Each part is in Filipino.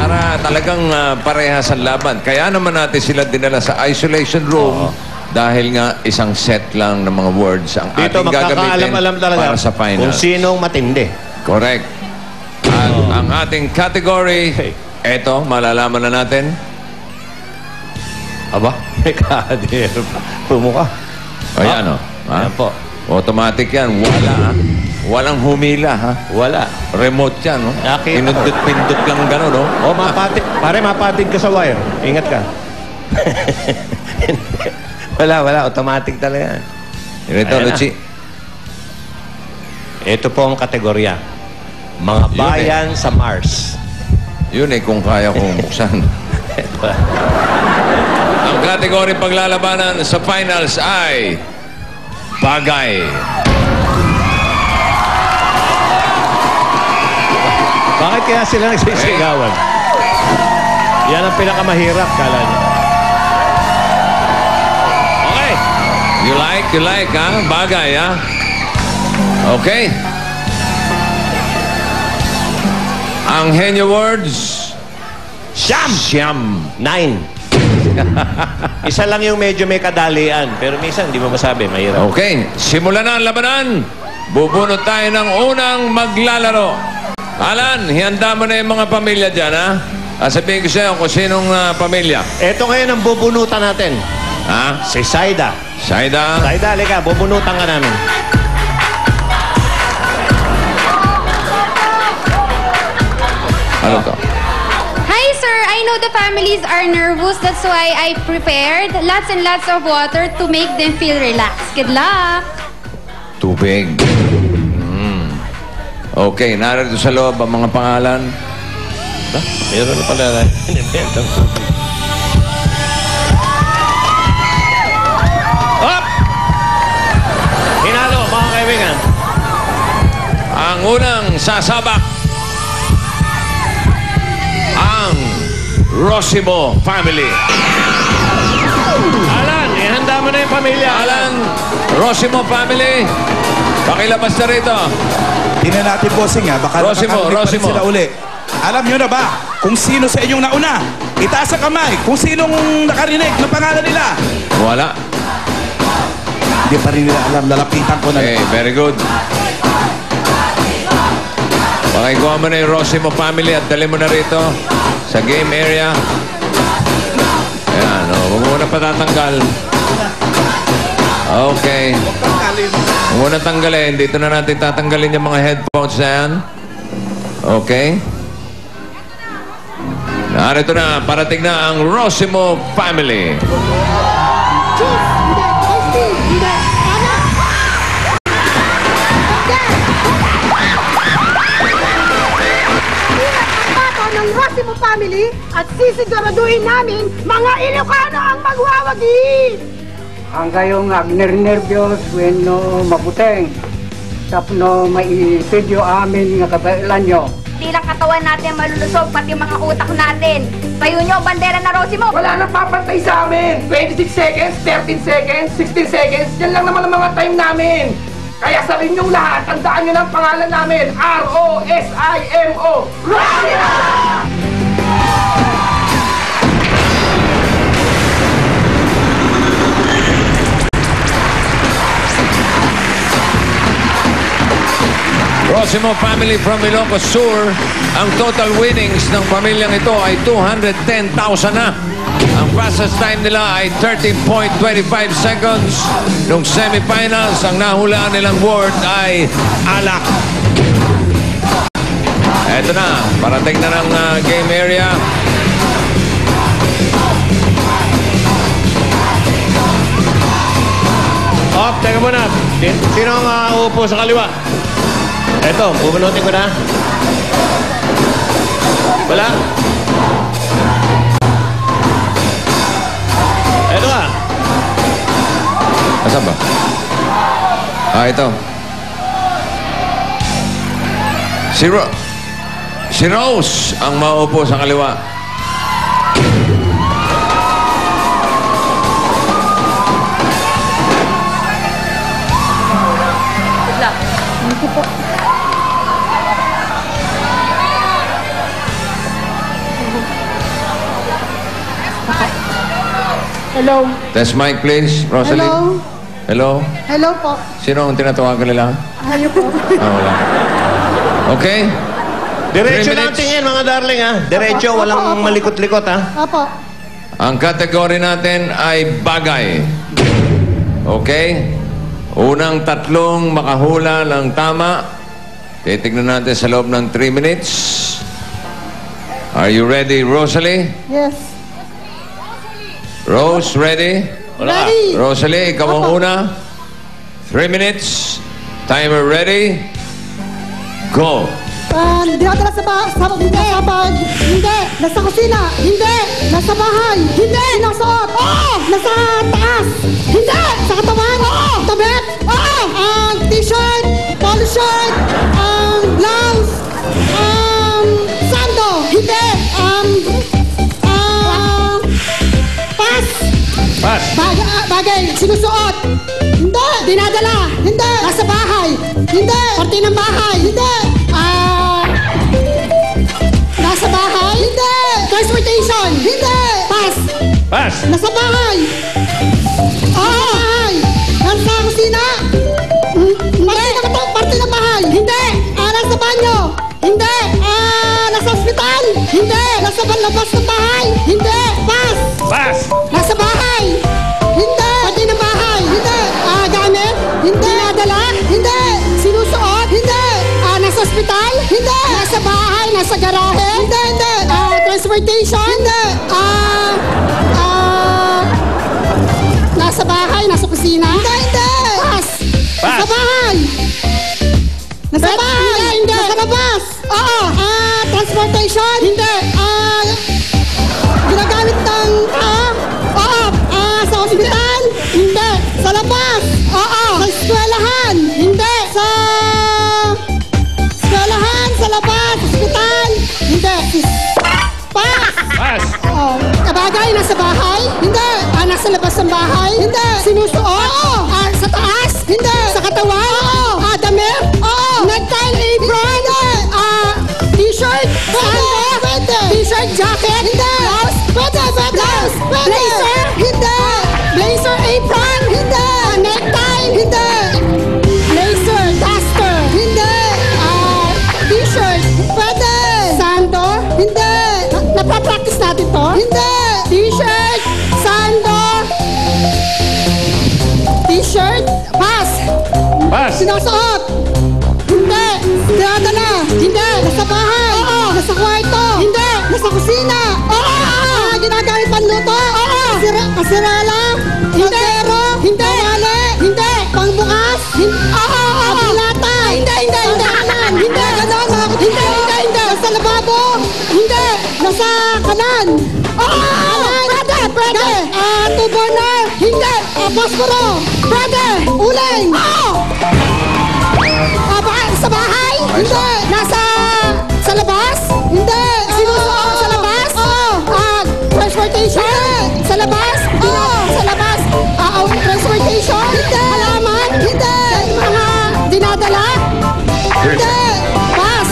para talagang parehas ang laban. Kaya naman natin sila dinala sa isolation room dahil nga isang set lang ng mga words ang Dito ating gagamitin magkakaalam-alam talaga para sa finals. kung sinong matindi. Correct. At ang ating category, eto, malalaman na natin. Aba, may kadir. Pumuka. Ayan, o. Ayan po. Automatic yan. Wala, ha? Walang humila, ha? Wala. Remote yan, no? Nakita ko. Pinundot-pindot lang gano'n, no? O, mapatid. Pare, mapatid ka sa wire. Ingat ka. Wala. Automatic talaga. Ito, Ayan na. Luchi. Ito po ang kategorya. Mga bayan sa Mars. Yun eh, kung kaya kong buksan. Ang kategory paglalabanan sa finals ay bagay. Bakit kaya sila nagsisigawan? Yan ang pinakamahirap, kala niyo. Okay. You like, ha? Bagay, ha? Okay. Ang henyo words, Siyam. 9. Isa lang yung medyo may kadalian. Pero minsan, hindi mo masabi. Mahirap. Okay. Simulan na ang labanan. Bubunot tayo ng unang maglalaro. Alan, hihanda mo na yung mga pamilya dyan, ha? Sabihin ko sa'yo kung sinong pamilya. Ito ngayon ang bubunutan natin. Ha? Si Saida. Saida. Saida, halika. Bubunutan ka namin. Ano to? Hi, sir. I know the families are nervous. That's why I prepared lots and lots of water to make them feel relaxed. Good luck. Tubig. Okay, narito sa loob ang mga pangalan. Meron na pala na. Up! Hinalo, mga kaibigan. Ang unang sasabak, ang Rosimo family. Alan, ihanda mo na yung pamilya. Alan, Rosimo family, pakilabas na rito. Tingnan natin, bossing, ha? Baka Rosimo. sila uli. Alam nyo na ba kung sino sa inyong nauna? Itaas ang kamay kung sinong nakarinig ng pangalan nila. Wala. Hindi pa rin nila alam. Lalapitan ko na. Okay, very good. Pakikuha mo na yung Rosimo family at dali mo na rito sa game area. Ayan, huwag mo na patatanggal. Okay. Huwag mo na tanggalin. Dito na natin tatanggalin yung mga headphones na yan. Okay. Narito na, parating na ang Rosimo family. ng Rosimo family at sisiguraduhin namin mga Ilocano ang magwawagi. Hanggang agner-nervyos when no mabuteng tapno mai-video amin nga kabailan nyo. Di lang katawan natin malulusog, pati mga utak natin. Tayo nyo, bandera na Rosimo! Wala nang papantay sa amin! 26 seconds, 13 seconds, 16 seconds, yan lang naman ang mga time namin! Kaya sa inyong lahat, tandaan nyo ng pangalan namin, R-O-S-I-M-O! Rosimo! Rosimo family from Ilocos Sur, ang total winnings ng pamilyang ito ay 210,000 na. Ang fastest time nila ay 13.25 seconds. Nung semifinals, ang nahulaan nilang word ay alak. Eto na, parating na ng game area. Teka muna. Sino ang uupo sa kaliwa? Eto, bubunutin ko na. Wala. Eto ah. Asan ba? Ito. Si Rose ang maupo sa kaliwa. Thank you po. Hello. Test mic, please. Rosalie. Hello. Hello? Hello po. Sino ang tinatawagan nila? Ayaw po. Wala. Okay? Diretso 3 lang minutes. tingin, mga darling, ha? Diretso, walang malikot-likot, ha? Apo. Ang kategory natin ay bagay. Okay? Unang tatlong makahula ng tama. Titignan natin sa loob ng 3 minutes. Are you ready, Rosalie? Yes. Rose, ready? Wala. Ready. Rosalie, ikaw ang una. 3 minutes. Timer ready. Go. Dinadala sa hindi. Nasa kusina. Hindi. Nasa bahay. Hindi. Sinusuot. Oo. Nasa taas. Hindi. Sa katawan. Oo. Tabet. Oo. Ang t-shirt. Polo shirt. Ang blouse. Sando. Hindi. Pass. Pass. Bagay. Sinusuot. Hindi. Dinadala. Hindi. Nasa bahay. Hindi. Parte ng bahay. Hindi. Nasa bahay? Hindi. Transportation? Hindi. Pass. Pass. Nasa bahay? Oo. Bahay. Nasa kusina? Hindi. Parte ng bahay? Hindi. Nasa banyo? Hindi. Nasa ospital? Hindi. Nasa labas ng bahay? Hindi. Pass. Pass. Nasa bahay? Hindi. Parte ng bahay? Hindi. Gamit? Hindi. Nadala? Hindi. Sinusuot? Hindi. Nasa ospital? Hindi. Nasa bahay? Nasa garahe? Hindi. Hindi. Transportation? Hindi. Nasa bahay? Nasa kusina? Hindi. Hindi. Pass. Pass. Nasa bahay? Nasa bahay? Hindi. Nasa labas? Oo. Transportation? Hindi. Ginagamit ng oo. Sa ospital? Hindi. Sa labas? Oo. Sa eskwelahan? Hindi. Sa eskwelahan? Sa labas? Ospital? Hindi. Pass. Pass. Kabagay, nasa bahay? Hindi. Nasa labas ng bahay? Hindi. Sinusuot? Oo. Sa taas? Hindi. Sa katawan? Oo. Damit? Oo. Necktie, apron? Hindi. T-shirt? Pwede. T-shirt, jacket? Hindi. Blouse? Pwede. Blouse? Pwede. Blazer? Hindi. Blazer, apron? Hindi. Necktie? Hindi. Blazer, duster? Hindi. T-shirt? Pwede. Sando? Hindi. Napapractice natin to? Hindi. T-shirt, sando, t-shirt, pass. Pass. Sinusuot? Hindi. Dinadala? Hindi. Nasa bahay? Oo. Nasa kwarto? Hindi. Nasa kusina? Oo. Ginagamit panluto? Oo. Kasirela? Hindi. Hindi. Wale? Hindi. Pangbukas? Oo. Pilata? Hindi. Hindi. Kanan? Hindi. Ganon. Hindi. Hindi. Nasa lababo? Hindi. Nasa kanan? Oo. Pwede. Tubo na? Hindi. Posporo? Pwede. Uling? Oo. Sa bahay? Hindi. Sa labas? Hindi. Sinusuot sa labas? Oo. Transportation? Sa labas? Oo. Sa labas? Transportation? Hindi. Halaman? Hindi. Mga dinadala? Hindi. Pass.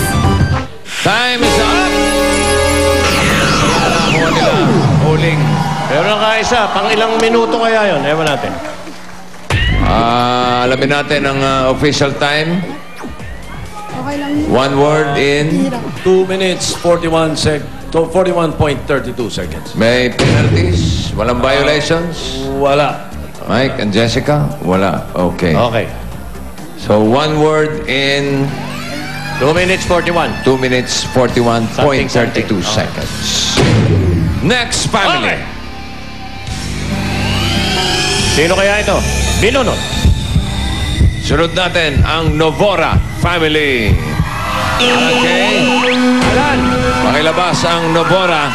Time is up. Nakuha nila. Huling. Pero nakaisa, pang ilang minuto kaya yun? Ewan natin. Alamin natin ang official time. Okay lang. 1 word in. 2 minutes, 41.32 seconds. May penalties? Walang violations? Wala. Mike and Jessica? Wala. Okay. Okay. So 1 word in 2 minutes, 41. 2 minutes, 41.32 Something. seconds. Next family. Okay. Sino kaya ito? Binunot. Sunod natin ang Novora family. Okay. Alan. Pakilabas ang Novora